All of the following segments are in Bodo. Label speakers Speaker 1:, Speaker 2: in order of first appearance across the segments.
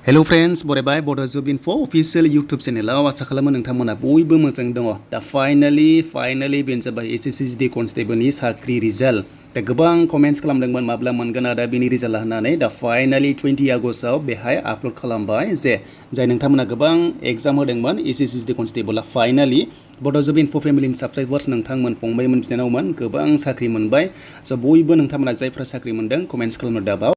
Speaker 1: Hello friends, बरायबाय Bodo Job Info official YouTube channel आसा खालामो नोंथांमोना बयबो मोजां दङ। दा फाइनाली बेनो जाबाय SSC Constable नि साख्रि रिजाल्ट। दा गोबां कमेन्ट्स खालामदोंमोन माब्ला मोनगोन आदा बिनि रिजाल्ट होननानै। दा फाइनाली 20 आगस्टआव बेहाय आपल'ड खालामबाय जे जाय नोंथांमोना गोबां एग्जाम होदोंमोन SSC Constable finally Bodo Job Info फेमिलिनि साबस्क्राइबार्स नोंथांमोन फंबायमोन बिनानावमोन गोबां साख्रि मोनबाय। स' बयबो नोंथांमोना जायफ्रा साख्रि मोनदों कमेन्ट्स खालामनो दाबाव।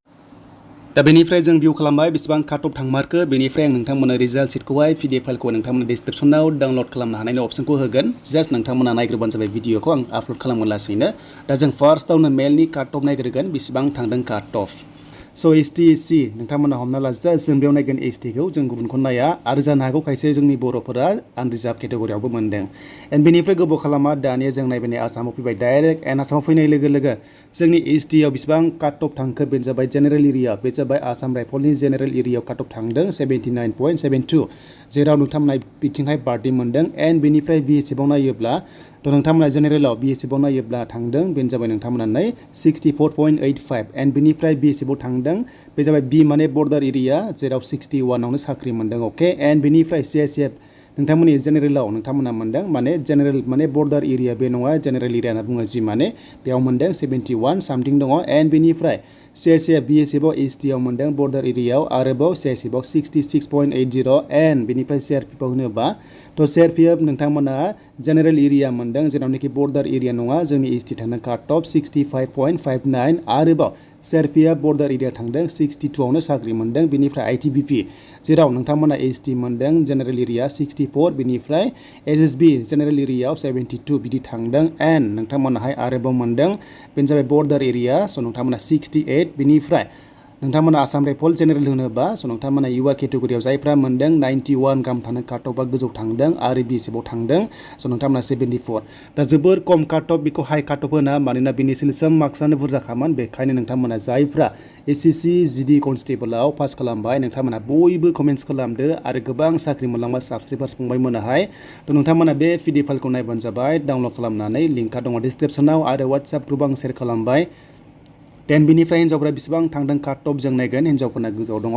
Speaker 1: दा बेनिफ्राय जों भिउ खालामबाय बेसेबां काट अफ थांमारखो बेनिफ्राय आं नोंथांमोननो रिजाल्ट शीटखौहाय PDF फाइलखौ नोंथांमोननो डिसक्रिप्शनाव डाउनलड खालामनो हानायनि अप्शनखौ होगोन। जास्ट नोंथांमोना नायग्रोबानो जाबाय भिडिअखौ आं आपल'ड खालामगोन लासैनो। दा जों फार्स्टआवनो मेलनि काट अफ नायग्रोगोन बेसेबां थांदों काट अफ। स' ST नोंथांमोना हमना ला जास्ट जों बेयाव नायगोन STखौ जों गुबुनखौ नाया आरो जानो हागौ खायसे जोंनि बर'फोरा आनरिजार्भ केटेगरियावबो मोनदों। एन्ड बेनिफ्राय गोबाव खालामा दानिया जों नायबाय आसामाव फैबाय डाइरेक्ट एन्ड आसामाव फैनाय लोगो लोगो जोंनि STआव बेसेबां काट अफ थांखो बे जाबाय जेनेरेल एरिया बे जाबाय आसाम राइफलनि जेनेरेल एरियायाव काट अफ थांदों 79.72 जेराव नोंथांमोना बिथिंहाय बार्डे मोनदों। एन्ड बेनिफ्राय BSFआव नायोब्ला थ' नोंथांमोना जेनेरेलाव BSFआव नायोब्ला थांदों बेनो जाबाय नोंथांमोना 64.85 एन्ड बेनिफ्राय BSFआव थांदों बे जाबाय B माने बर्डार एरिया जेराव 61आवनो साख्रि मोनदों अके। एन्ड बेनिफ्राय CISF नोंथांमोननि जेनेरेलाव नोंथांमोना मोनदों माने जेनेरेल माने बर्डार एरिया बे नङा जेनेरेल एरिया होनना बुङो जि माने बेयाव मोनदों 71 सामथिं दङ। एन्ड बेनिफ्राय CISF BSFआव STआव मोनदों बर्डार एरियायाव आरोबाव CISFआव 66.80 एन्ड बेनिफ्राय CRPFआव होनोबा थ' CRPF नोंथांमोना जेनेरेल एरिया मोनदों जेरावनाखि बर्डार एरिया नङा जोंनि ST थांदों काट अफ 65.59 आरोबाव CRPF बर्डार एरिया थांदों 62आवनो साख्रि मोनदों। बेनिफ्राय ITBP जेराव नोंथांमोना ST मोनदों जेनेरेल एरिया 64 बेनिफ्राय SSB जेनेरेल एरियायाव 72 बिदि थांदों। एन्ड नोंथांमोनाहाय आरोबाव मोनदों बेनो जाबाय बर्डार एरिया स' नोंथांमोना 68 बेनिफ्राय नोंथांमोना आसाम राइफल जेनेरेल होनोबा स' नोंथांमोना युवा केटेगरियाव जायफ्रा मोनदों 91 गाहाम थांदों काट अफआ गोजौ थांदों आरो BSFआव थांदों स' नोंथांमोना 74 दा जोबोर खम काट अफ बेखौ हाई काट अफ होना मानोना बेनि सिलेक्सन मार्क्सआनो बुरजाखामोन बेखायनो नोंथांमोना जायफ्रा SSC GD कनस्टेबलआव पास खालामबाय नोंथांमोना बयबो कमेन्ट्स खालामदो आरो गोबां साख्रि मोनलांबाय साबस्क्राइबार्स फंबायमोनाहाय थ' नोंथांमोना बे PDF फाइलखौ नायबानो जाबाय डाउनलड खालामनानै लिंकआ दङ डिसक्रिप्शनाव आरो WhatsApp ग्रुप आं शेयार खालामबाय। देन बिनिफ्राय हिन्जावफोरा बेसेबां थांदों काट अफ जों नायगोन हिन्जावफोरना गोजौआव दङ।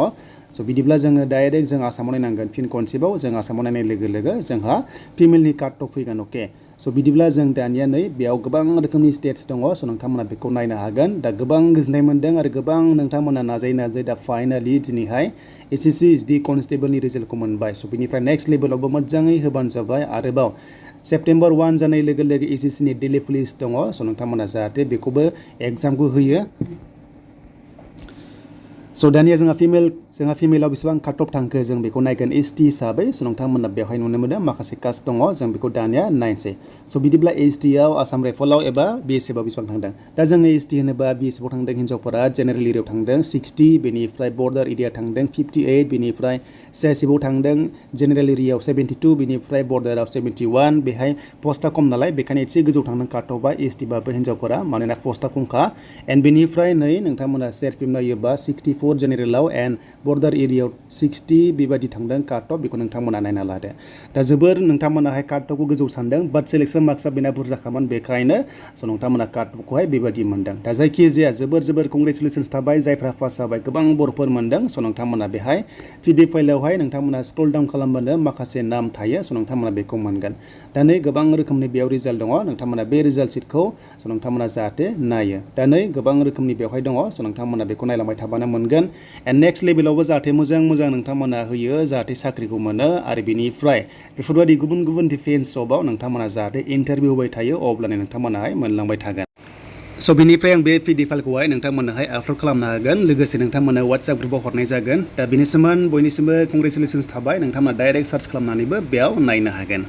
Speaker 1: स' बिदिब्ला जोङो डाइरेक्ट जों आसामाव नायनांगोन फिन खनसेबाव जों आसामाव नायनाय लोगो लोगो जोंहा फिमेलनि काट अफ फैगोन अके। स' बिदिब्ला जों दानिया नै बेयाव गोबां रोखोमनि स्टेट्स दङ स' नोंथांमोना बेखौ नायनो हागोन। दा गोबां गोजोननाय मोन्दों आरो गोबां नोंथांमोना नाजायै दा फाइनालि दिनैहाय SSC GD कनस्टेबलनि रिजाल्टखौ मोनबाय। स' बिनिफ्राय नेक्स्ट लेभेलावबो मोजाङै होबानो जाबाय आरोबाव सेप्टेम्बर 1 जानाय लोगो लोगो SSC नि डेलि पुलिस दङ स' नोंथांमोना जाहाथे बेखौबो एग्जामखौ होयो। स' दानिया जोंहा फिमेलाव बेसेबां काट अफ थांखो जों बेखौ नायगोन ST हिसाबै स' नोंथांमोना बेवहाय नुनो मोनो माखासे कास्ट दङ जों बेखौ दानिया नायनोसै। स' बिदिब्ला STआव आसाम राइफलाव एबा BSFआव बेसेबां थांदों दा जोङो ST होनोबा BSFआव थांदों हिन्जावफोरा जेनेरेल एरियायाव थांदों 60 बेनिफ्राय बर्डार एरिया थांदों 58 बेनिफ्राय CISFआव थांदों जेनेरेल एरियायाव 72 बेनिफ्राय बर्डाराव 71 बेहाय पस्टआ खम नालाय बेखायनो एसे गोजौ थांदों काट अफआ STबाबो हिन्जावफोरा मानोना पस्टआ खमखा। एन्ड बेनिफ्राय नै नोंथांमोना CRPF नायोबा 64 जेनेरेलाव एन्ड बर्डार एरियायाव 60 बेबायदि थांदों काट अफ बेखौ नोंथांमोना नायना लादो। दा जोबोर नोंथांमोनाहाय काट अफखौ गोजौ सानदों बाट सिलेक्सन मार्क्सआ बेना बुरजाखामोन बेखायनो स' नोंथांमोना काट अफखौहाय बेबायदि मोनदों। दा जायखिजाया जोबोर कंग्रेचुलेसन्स थाबाय जायफ्रा पास जाबाय गोबां बर'फोर मोनदों स' नोंथांमोना बेहाय PDF फाइलावहाय नोंथांमोना स्क्रल डाउन खालामबानो माखासे नाम थायो स' नोंथांमोना बेखौ मोनगोन। दा नै गोबां रोखोमनि बेयाव रिजाल्ट दङ नोंथांमोना बे रिजाल्ट शीटखौ स' नोंथांमोना जाहाथे नायो। दा नै गोबां रोखोमनि बेवहाय दङ स' नोंथांमोना बेखौ नायलांबाय थाबानो मोनगोन। एन्ड नेक्स्ट लेभेलावबो जाहाथे मोजां नोंथांमोना होयो जाहाथे साख्रिखौ मोनो आरो बेनिफ्राय बेफोरबायदि गुबुन डिफेन्स जबाव नोंथांमोना जाहाथे इन्टारभिउ होबाय थायो अब्लानो नोंथांमोनाहाय मोनलांबाय थागोन। स' बिनिफ्राय आं बे PDF फाइलखौहाय नोंथांमोननोहाय आपल'ड खालामनो हागोन लोगोसे नोंथांमोननो WhatsApp ग्रुपआव हरनाय जागोन। दा बेनिसिम बयनिसिमबो कंग्रेचुलेसन्स थाबाय नोंथांमोना डाइरेक्ट सार्च खालामनानैबो बेयाव नायनो हागोन।